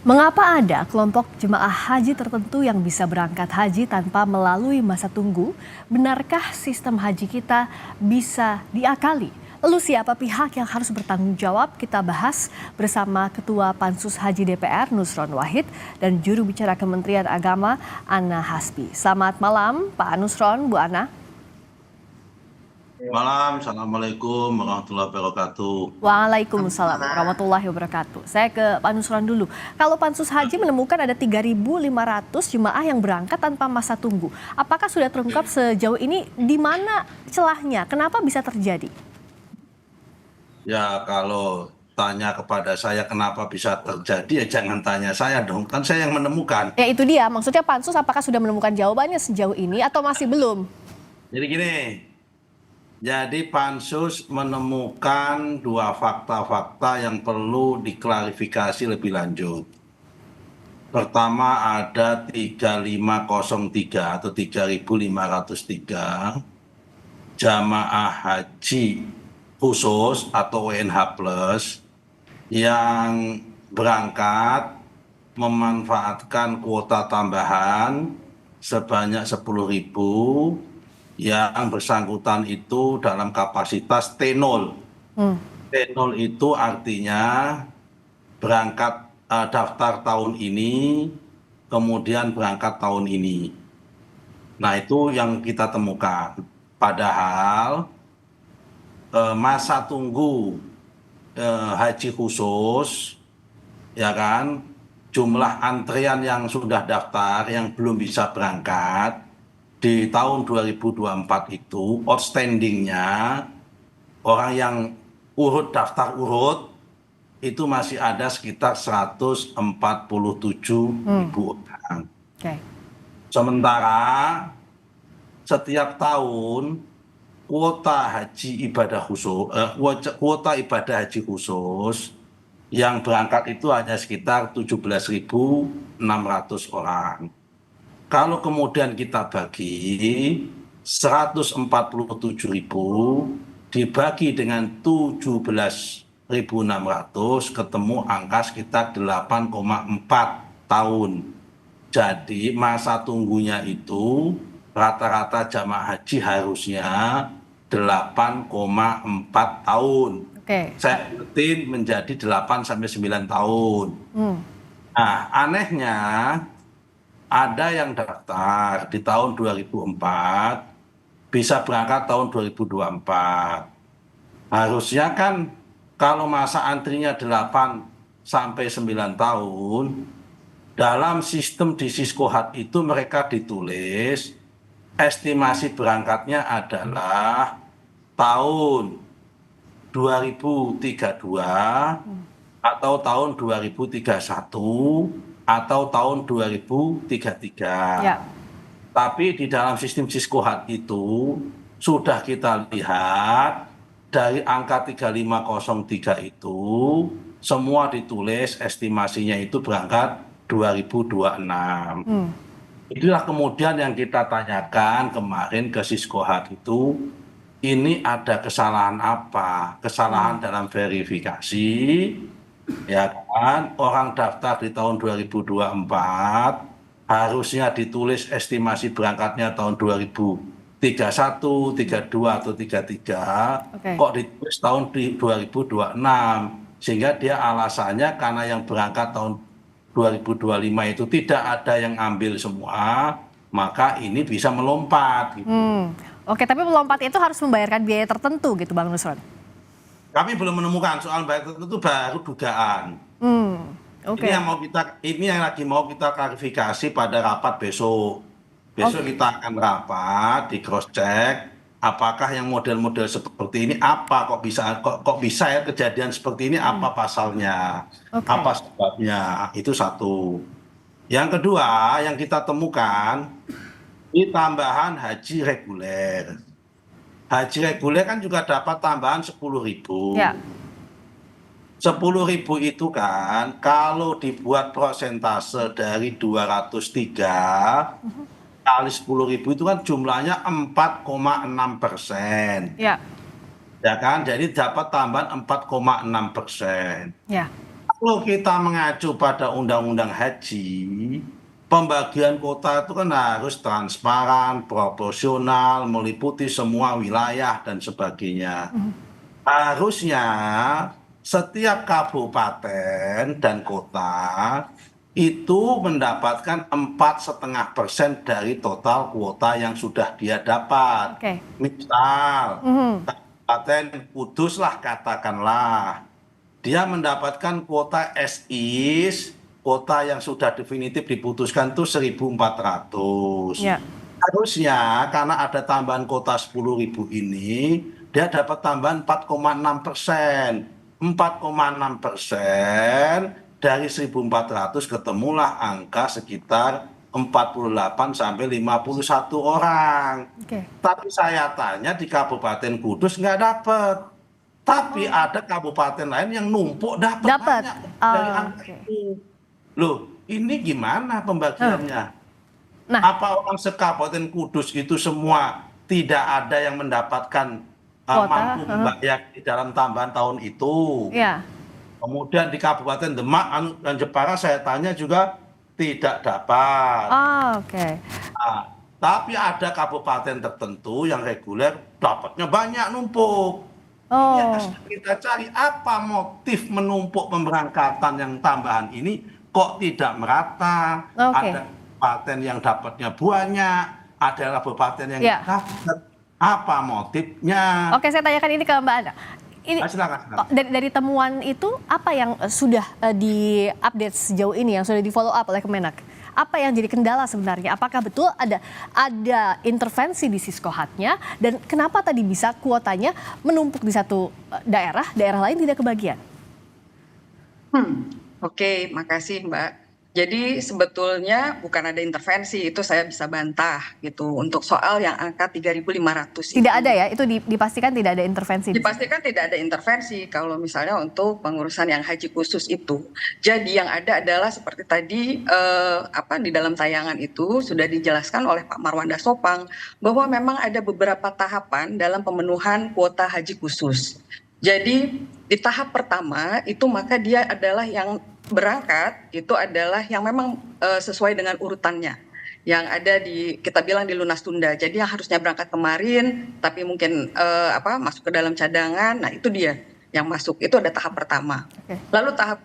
Mengapa ada kelompok jemaah haji tertentu yang bisa berangkat haji tanpa melalui masa tunggu? Benarkah sistem haji kita bisa diakali? Lalu siapa pihak yang harus bertanggung jawab? Kita bahas bersama Ketua Pansus Haji DPR Nusron Wahid dan juru bicara Kementerian Agama Ana Hasbi. Selamat malam Pak Nusron, Bu Ana. Malam, Assalamualaikum warahmatullahi wabarakatuh. Waalaikumsalam warahmatullahi wabarakatuh. Saya ke Pak Nusron dulu. Kalau Pansus Haji menemukan ada 3.500 jemaah yang berangkat tanpa masa tunggu. Apakah sudah terungkap sejauh ini di mana celahnya? Kenapa bisa terjadi? Ya, kalau tanya kepada saya kenapa bisa terjadi, ya jangan tanya saya dong. Kan saya yang menemukan. Ya itu dia, maksudnya Pansus apakah sudah menemukan jawabannya sejauh ini atau masih belum? Jadi gini, jadi Pansus menemukan dua fakta-fakta yang perlu diklarifikasi lebih lanjut. Pertama ada 3503 atau 3503 jamaah haji khusus atau WNH plus yang berangkat memanfaatkan kuota tambahan sebanyak 10.000 yang bersangkutan itu dalam kapasitas T0. T0 itu artinya berangkat daftar tahun ini, kemudian berangkat tahun ini. Nah, itu yang kita temukan. Padahal masa tunggu haji khusus, ya kan, jumlah antrian yang sudah daftar yang belum bisa berangkat di tahun 2024 itu outstandingnya orang yang daftar urut itu masih ada sekitar 147.000 orang. Oke. Sementara setiap tahun kuota ibadah haji khusus yang berangkat itu hanya sekitar 17.600 orang. Kalau kemudian kita bagi 147.000 dibagi dengan 17.600 ketemu angka sekitar 8,4 tahun. Jadi masa tunggunya itu rata-rata jamaah haji harusnya 8,4 tahun. Oke. Saya ingetin menjadi 8 sampai 9 tahun. Nah, anehnya ada yang daftar di tahun 2004 bisa berangkat tahun 2024. Harusnya kan kalau masa antrinya 8 sampai 9 tahun, dalam sistem di Siskohat itu mereka ditulis estimasi berangkatnya adalah tahun 2032 atau tahun 2031 atau tahun 2033. Ya. Tapi di dalam sistem Siskohat itu sudah kita lihat dari angka 3503 itu semua ditulis estimasinya itu berangkat 2026. Itulah kemudian yang kita tanyakan kemarin ke Siskohat itu, ini ada kesalahan apa? Kesalahan dalam verifikasi, ya kan? Orang daftar di tahun 2024, harusnya ditulis estimasi berangkatnya tahun 2031, 32 atau 33, kok ditulis tahun 2026, sehingga dia alasannya karena yang berangkat tahun 2025 itu tidak ada yang ambil semua, maka ini bisa melompat. Gitu. Oke, tapi melompat itu harus membayarkan biaya tertentu gitu Bang Nusron? Kami belum menemukan soal bayar tertentu, baru dugaan. Oke. Ini yang lagi mau kita klarifikasi pada rapat besok. Besok kita akan rapat di cross check apakah yang model-model seperti ini apa kok bisa ya kejadian seperti ini, apa pasalnya, apa sebabnya, itu satu. Yang kedua yang kita temukan ini tambahan haji reguler. Haji reguler kan juga dapat tambahan 10.000. Ya. 10.000 itu kan kalau dibuat prosentase dari 203 kali 10.000 itu kan jumlahnya 4,6%. Ya. Ya kan, jadi dapat tambahan 4,6%. Ya. Kalau kita mengacu pada Undang-Undang Haji, pembagian kuota itu kan harus transparan, proporsional, meliputi semua wilayah dan sebagainya. Harusnya setiap kabupaten dan kota itu mendapatkan 4,5% dari total kuota yang sudah dia dapat. Oke. Misal, Mhm. Kabupaten Kudus lah katakanlah, dia mendapatkan kuota SIS, kuota yang sudah definitif diputuskan itu 1.400. Ya. Harusnya karena ada tambahan kuota 10.000 ini, dia dapat tambahan 4,6%. 4,6% dari 1.400 ketemulah angka sekitar 48 sampai 51 orang. Oke. Tapi saya tanya di Kabupaten Kudus nggak dapat. Tapi Oh. ada kabupaten lain yang numpuk dapat Dapat. banyak dari angka Oke. itu. Loh, ini gimana Hah. pembagiannya? Nah, Apa orang sekabupaten Kudus itu semua tidak ada yang mendapatkan kuota. mampu membayar di dalam tambahan tahun itu? Ya. Kemudian di Kabupaten Demak dan Jepara saya tanya juga tidak dapat. Oke. Nah, tapi ada kabupaten tertentu yang reguler dapatnya banyak numpuk. Ini yang Oh. harus kita cari apa motif menumpuk pemberangkatan yang tambahan ini kok tidak merata. Oke. Ada kabupaten yang dapatnya banyak, ada kabupaten yang Ya. dapat. Apa motifnya? Oke, saya tanyakan ini ke Mbak Ana. Ini Silakan. dari temuan itu apa yang sudah diupdate sejauh ini, yang sudah di follow up oleh Kemenak? Apa yang jadi kendala sebenarnya? Apakah betul ada intervensi di Siskohatnya, dan kenapa tadi bisa kuotanya menumpuk di satu daerah lain tidak kebagian? Oke, makasih Mbak. Jadi sebetulnya bukan ada intervensi, itu saya bisa bantah gitu. Untuk soal yang angka 3.500 Tidak ada ya? Itu dipastikan tidak ada intervensi? Dipastikan tidak ada intervensi kalau misalnya untuk pengurusan yang haji khusus itu. Jadi yang ada adalah seperti tadi di dalam tayangan itu sudah dijelaskan oleh Pak Marwanda Sopang bahwa memang ada beberapa tahapan dalam pemenuhan kuota haji khusus. Jadi di tahap pertama itu maka dia adalah yang berangkat itu adalah yang memang sesuai dengan urutannya yang ada kita bilang di lunas tunda. Jadi yang harusnya berangkat kemarin tapi mungkin masuk ke dalam cadangan. Nah, itu dia yang masuk. Itu ada tahap pertama. Oke. Lalu tahap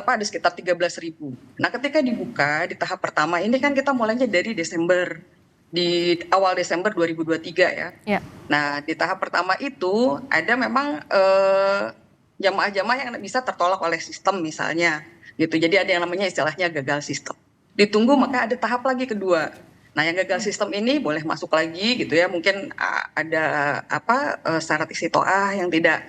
ada sekitar 13.000. Nah, ketika dibuka di tahap pertama ini kan kita mulainya dari Desember, di awal Desember 2023 ya. Ya. Nah, di tahap pertama itu ada memang jamaah-jamaah yang bisa tertolak oleh sistem misalnya gitu. Jadi ada yang namanya istilahnya gagal sistem. Ditunggu maka ada tahap lagi kedua. Nah, yang gagal sistem ini boleh masuk lagi gitu ya. Mungkin ada syarat istiqoah yang tidak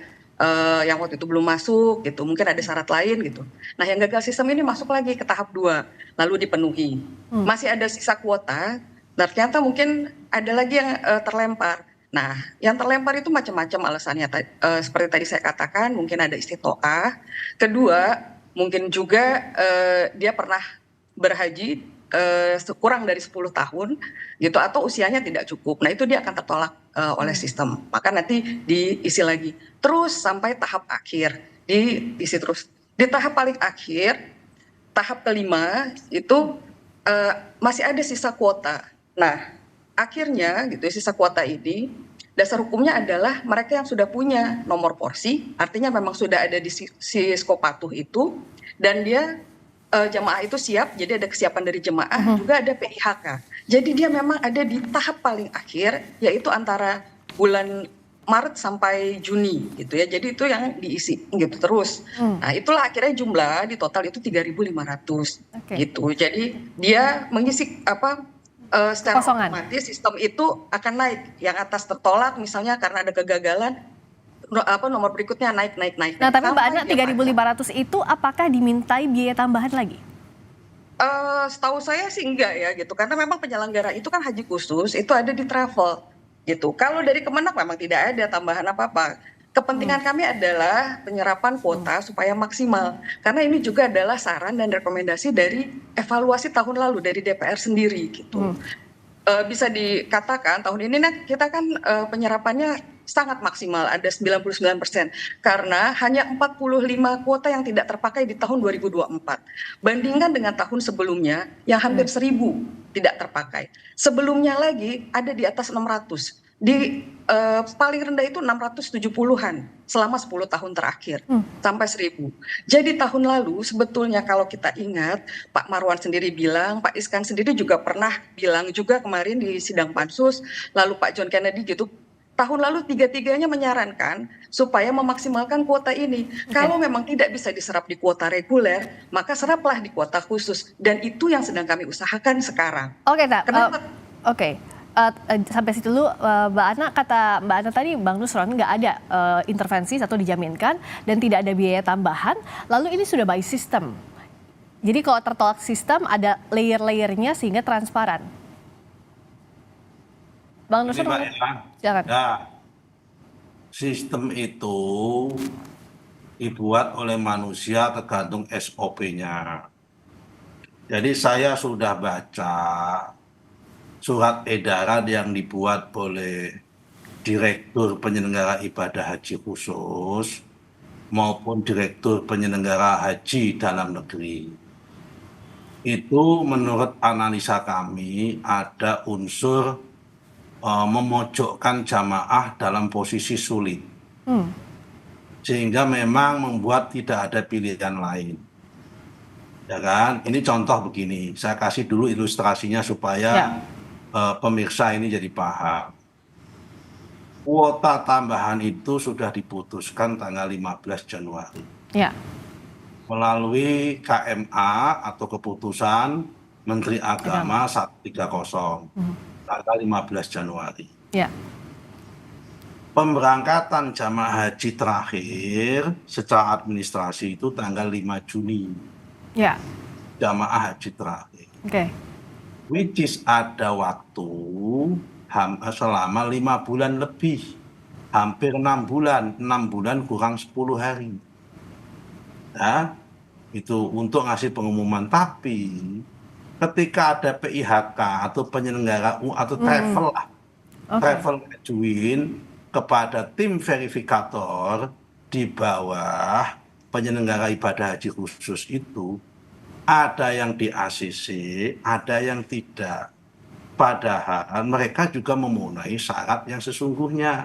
yang waktu itu belum masuk gitu. Mungkin ada syarat lain gitu. Nah, yang gagal sistem ini masuk lagi ke tahap 2 lalu dipenuhi. Masih ada sisa kuota. Nah, ternyata mungkin ada lagi yang terlempar. Nah, yang terlempar itu macam-macam alasannya. Seperti tadi saya katakan, mungkin ada istiqoah. Kedua, mungkin juga dia pernah berhaji kurang dari 10 tahun gitu, atau usianya tidak cukup. Nah, itu dia akan tertolak oleh sistem. Maka nanti diisi lagi. Terus sampai tahap akhir, diisi terus. Di tahap paling akhir, tahap kelima itu masih ada sisa kuota. Nah, akhirnya gitu sisa kuota ini dasar hukumnya adalah mereka yang sudah punya nomor porsi, artinya memang sudah ada di Sisko Patuh itu, dan dia jamaah itu siap, jadi ada kesiapan dari jemaah, juga ada PIHK. Jadi dia memang ada di tahap paling akhir, yaitu antara bulan Maret sampai Juni gitu ya. Jadi itu yang diisi gitu terus. Nah, itulah akhirnya jumlah di total itu 3.500 gitu. Jadi dia mengisi secara otomatis sistem itu akan naik. Yang atas tertolak misalnya karena ada kegagalan, nomor berikutnya naik. Nah, tapi Mbak Ana, 3.500 itu apakah dimintai biaya tambahan lagi? Setahu saya sih enggak ya gitu, karena memang penyelenggara itu kan haji khusus itu ada di travel gitu. Kalau dari Kemenak memang tidak ada tambahan apa-apa. Kepentingan kami adalah penyerapan kuota supaya maksimal, karena ini juga adalah saran dan rekomendasi dari evaluasi tahun lalu dari DPR sendiri gitu. bisa dikatakan tahun ini kita kan penyerapannya sangat maksimal, ada 99%, karena hanya 45 kuota yang tidak terpakai di tahun 2024. Bandingkan dengan tahun sebelumnya yang hampir 1.000 tidak terpakai. Sebelumnya lagi ada di atas 600. Di paling rendah itu 670-an selama 10 tahun terakhir sampai 1.000. Jadi tahun lalu sebetulnya kalau kita ingat, Pak Marwan sendiri bilang, Pak Iskan sendiri juga pernah bilang juga kemarin di sidang pansus, lalu Pak John Kennedy gitu, tahun lalu tiga-tiganya menyarankan supaya memaksimalkan kuota ini. Kalau memang tidak bisa diserap di kuota reguler, maka seraplah di kuota khusus, dan itu yang sedang kami usahakan sekarang. Oke, Tak. Kenapa? Oke. Sampai situ dulu, Mbak Ana, kata Mbak Ana tadi, Bang Nusron, nggak ada intervensi atau dijaminkan dan tidak ada biaya tambahan. Lalu ini sudah by system. Jadi kalau tertolak sistem ada layer-layernya sehingga transparan. Bang Ini Nusron, Mbak ya, silakan. nah, sistem itu dibuat oleh manusia tergantung SOP-nya. Jadi saya sudah baca surat edaran yang dibuat oleh Direktur Penyelenggara Ibadah Haji Khusus maupun Direktur Penyelenggara Haji Dalam Negeri. Itu menurut analisa kami ada unsur memojokkan jamaah dalam posisi sulit. Sehingga memang membuat tidak ada pilihan lain. Ya kan? Ini contoh begini, saya kasih dulu ilustrasinya supaya pemirsa ini jadi paham. Kuota tambahan itu sudah diputuskan tanggal 15 Januari. Ya. Melalui KMA atau keputusan Menteri Agama 130 tanggal 15 Januari. Ya. Pemberangkatan jamaah haji terakhir secara administrasi itu tanggal 5 Juni. Ya. Jamaah haji terakhir. Oke. Which is ada waktu selama 5 bulan lebih, hampir 6 bulan, 6 bulan kurang 10 hari. Ya, itu untuk ngasih pengumuman. Tapi ketika ada PIHK atau penyelenggara atau travel lah, travel ngajuin kepada tim verifikator di bawah penyelenggara ibadah haji khusus itu, ada yang di ACC, ada yang tidak. Padahal mereka juga memenuhi syarat yang sesungguhnya.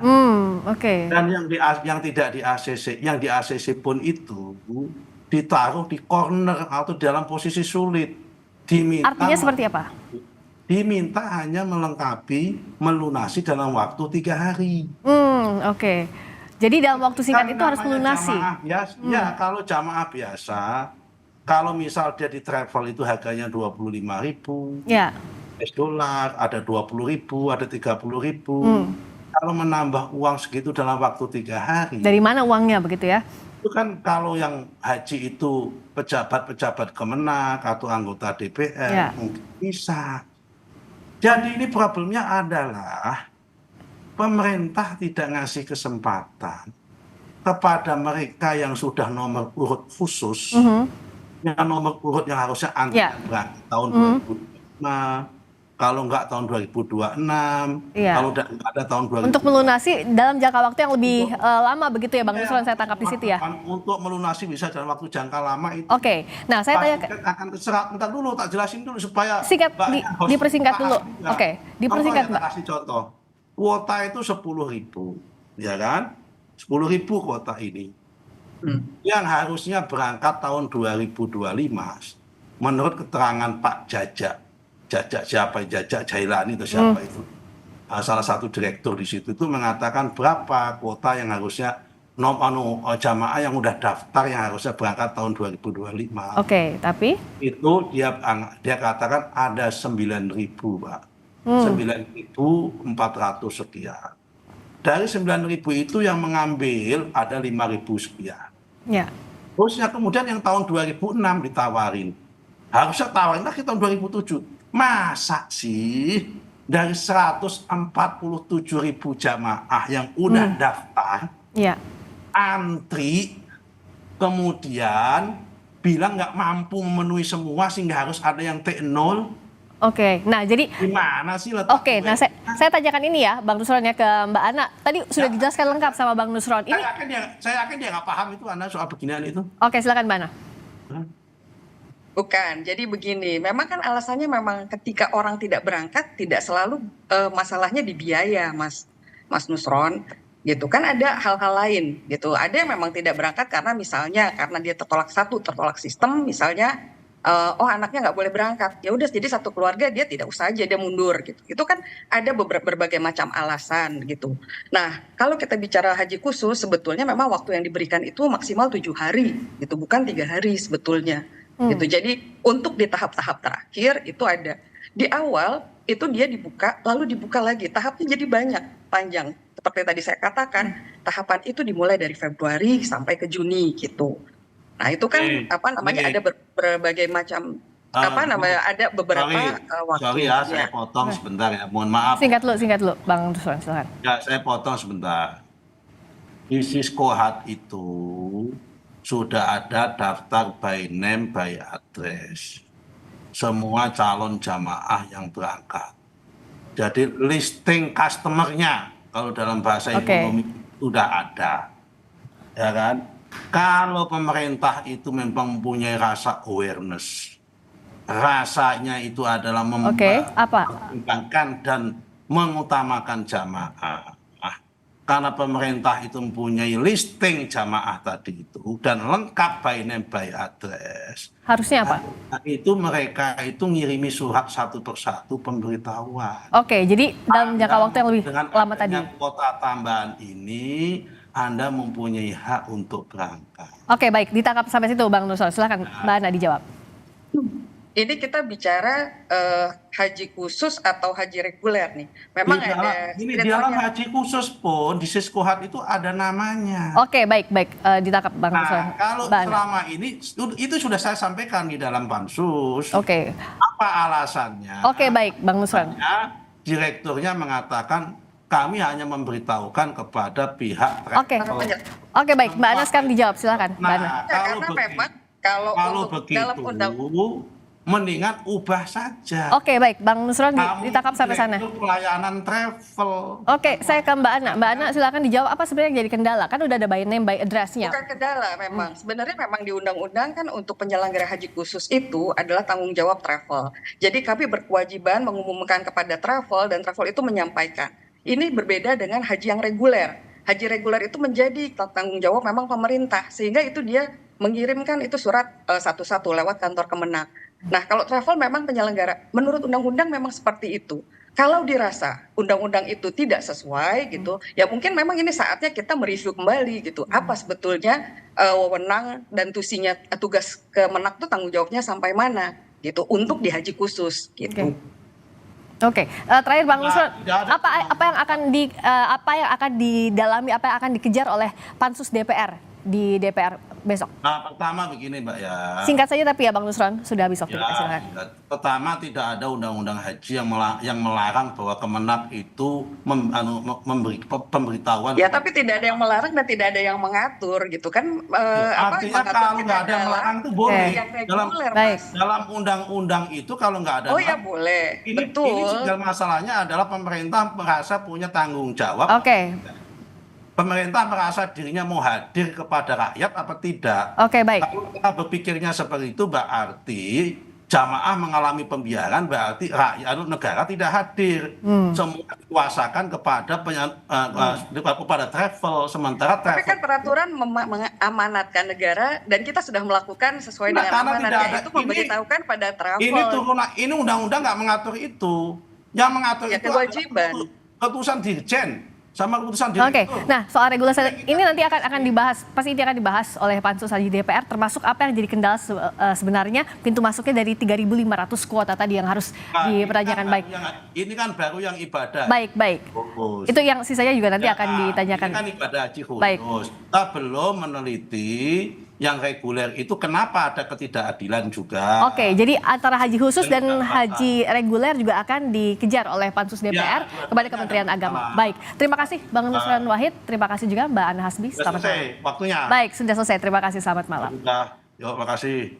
Oke. Dan yang tidak di ACC, yang di ACC pun itu ditaruh di corner atau dalam posisi sulit. Artinya seperti apa? Diminta hanya melengkapi, melunasi dalam waktu 3 hari. Oke. Jadi dalam waktu singkat itu harus melunasi. Ya, kalau jamaah biasa, kalau misal dia di travel itu harganya 25.000. Ya. $, ada 20.000, ada 30.000. Kalau menambah uang segitu dalam waktu 3 hari. Dari mana uangnya begitu ya? Itu kan kalau yang haji itu pejabat-pejabat Kemenak atau anggota DPR mungkin bisa. Jadi ini problemnya adalah pemerintah tidak ngasih kesempatan kepada mereka yang sudah nomor urut khusus, yang nomor urut yang harusnya tahun 2005. Kalau enggak tahun 2026, kalau enggak ada tahun 2026. Untuk melunasi dalam jangka waktu yang lebih lama begitu ya Bang Nusron, saya tangkap di situ ya. Untuk melunasi bisa dalam waktu jangka lama itu. Oke, nah saya tanya akan terserah, bentar dulu tak jelasin dulu supaya singkat, dipersingkat dulu. Oke, dipersingkat Mbak. Kasih contoh, kuota itu 10.000, ya kan? 10.000 kuota ini. Yang harusnya berangkat tahun 2025, menurut keterangan Pak Jajak siapa, Jajak Jailani atau siapa itu, salah satu direktur di situ itu mengatakan berapa kuota yang harusnya jamaah yang udah daftar yang harusnya berangkat tahun 2025. Oke, tapi itu dia katakan ada 9.000, Pak. 9.400 sekian. Dari 9.000 itu yang mengambil ada 5.000 sekian. Ya. Terusnya kemudian yang tahun 2006 ditawarin. Harusnya tawarin lagi tahun 2007. Masa sih dari 147.000 jamaah yang udah daftar, antri, kemudian bilang nggak mampu memenuhi semua sehingga harus ada yang T0, Oke, nah jadi Gimana sih letak oke, nah saya tanyakan ini ya, Bang Nusron ya ke Mbak Ana. Tadi sudah dijelaskan lengkap sama Bang Nusron. Ini, Saya yakin dia nggak paham itu Anda soal beginian itu. oke silakan Mbak Ana. Bukan, jadi begini, memang kan alasannya memang ketika orang tidak berangkat tidak selalu masalahnya di biaya, Mas Nusron, gitu kan ada hal-hal lain, gitu. Ada yang memang tidak berangkat karena misalnya karena dia tertolak sistem, misalnya oh anaknya nggak boleh berangkat, ya udah jadi satu keluarga dia tidak usah aja dia mundur, gitu. Itu kan ada berbagai macam alasan, gitu. Nah, kalau kita bicara haji khusus, sebetulnya memang waktu yang diberikan itu maksimal 7 hari, gitu, bukan 3 hari sebetulnya. Gitu. Jadi untuk di tahap-tahap terakhir itu ada. Di awal itu dia dibuka, lalu dibuka lagi. Tahapnya jadi banyak, panjang. Seperti tadi saya katakan, tahapan itu dimulai dari Februari sampai ke Juni gitu. Nah, itu kan ada berbagai macam ada beberapa waktu. Sorry ya, saya potong sebentar ya. Mohon maaf. Singkat dulu, Bang Nusron, silakan. Ya, saya potong sebentar. Di Siskohat itu sudah ada daftar by name, by address. Semua calon jamaah yang berangkat. Jadi listing customer-nya, kalau dalam bahasa ekonomi sudah ada. Ya kan? Kalau pemerintah itu memang mempunyai rasa awareness, rasanya itu adalah mempertimbangkan dan mengutamakan jamaah. Karena pemerintah itu mempunyai listing jamaah tadi itu dan lengkap by name by address. Harusnya apa? Itu mereka itu ngirimi surat satu persatu pemberitahuan. Oke, jadi dalam jangka waktu yang lebih lama tadi. Dengan kuota tambahan ini Anda mempunyai hak untuk berangkat. Oke, baik, ditangkap sampai situ Bang Nusron. Silakan Mbak Ana dijawab. Ini kita bicara haji khusus atau haji reguler nih. Memang di dalam haji khusus pun di Siskohat itu ada namanya. Oke, baik, ditangkap Bang Nusron. Nah, kalau selama ini itu sudah saya sampaikan di dalam pansus. Oke. Apa alasannya? Oke, baik, Bang Nusron. Direkturnya mengatakan kami hanya memberitahukan kepada pihak travel. Oke, baik, Mbak Ana sekarang dijawab, silakan. Mbak Ana. Karena memang kalau begitu, dalam undang mendingan ubah saja. Oke, baik, Bang Nusron ditangkap sampai sana. Itu pelayanan travel. Oke, saya ke Mbak Ana. Mbak Ana silakan dijawab apa sebenarnya yang jadi kendala? Kan udah ada by name, by address-nya. Bukan kendala memang. Sebenarnya memang di undang-undang kan untuk penyelenggara haji khusus itu adalah tanggung jawab travel. Jadi kami berkewajiban mengumumkan kepada travel dan travel itu menyampaikan. Ini berbeda dengan haji yang reguler. Haji reguler itu menjadi tanggung jawab memang pemerintah. Sehingga itu dia mengirimkan itu surat satu-satu lewat kantor Kemenak. Nah, kalau travel memang penyelenggara, menurut undang-undang memang seperti itu. Kalau dirasa undang-undang itu tidak sesuai gitu, ya mungkin memang ini saatnya kita mereview kembali gitu. Apa sebetulnya wewenang dan tugas Kemenak itu tanggung jawabnya sampai mana gitu untuk di haji khusus gitu. Oke, terakhir Bang Nusron, apa yang akan didalami, apa yang akan dikejar oleh pansus DPR di DPR besok? Nah, pertama begini Mbak ya. Singkat saja tapi ya Bang Nusron, sudah habis waktu kita, silakan. Pertama, tidak ada undang-undang haji yang melarang bahwa Kemenak itu memberi pemberitahuan. Ya, tapi tidak ada yang melarang dan tidak ada yang mengatur gitu kan. Artinya kalau nggak ada yang melarang itu boleh. Reguler, dalam undang-undang itu kalau nggak ada. Oh ya boleh. Betul. Ini segala masalahnya adalah pemerintah merasa punya tanggung jawab. Oke. Pemerintah merasa dirinya mau hadir kepada rakyat apa tidak. Oke, baik. Kalau kita berpikirnya seperti itu berarti jamaah mengalami pembiaran, berarti rakyat negara tidak hadir. Semua dikuasakan kepada travel, sementara travel. Tapi kan peraturan mengamanatkan negara dan kita sudah melakukan sesuai dengan amanatnya itu memberitahukan pada travel. Ini undang-undang nggak mengatur itu. Yang mengatur itu kewajiban. Keputusan dirjen. Sama keputusan direktur. Oke, nah soal regulasi ini nanti akan dibahas, pasti ini akan dibahas oleh pansus haji DPR, termasuk apa yang jadi kendala sebenarnya pintu masuknya dari 3.500 kuota tadi yang harus dipertanyakan. Baik. Ini kan baru yang ibadah. Baik. Itu yang sisanya juga nanti akan ditanyakan. Ini kan ibadah haji khusus. Baik. Kita belum meneliti yang reguler itu kenapa ada ketidakadilan juga. Oke, jadi antara haji khusus dan haji reguler juga akan dikejar oleh pansus DPR kepada Kementerian Agama. Baik, terima kasih Bang Nusron Wahid, terima kasih juga Mbak Ana Hasbi. Sudah selesai waktunya. Baik, sudah selesai. Terima kasih, selamat malam. Sudah, yuk, makasih.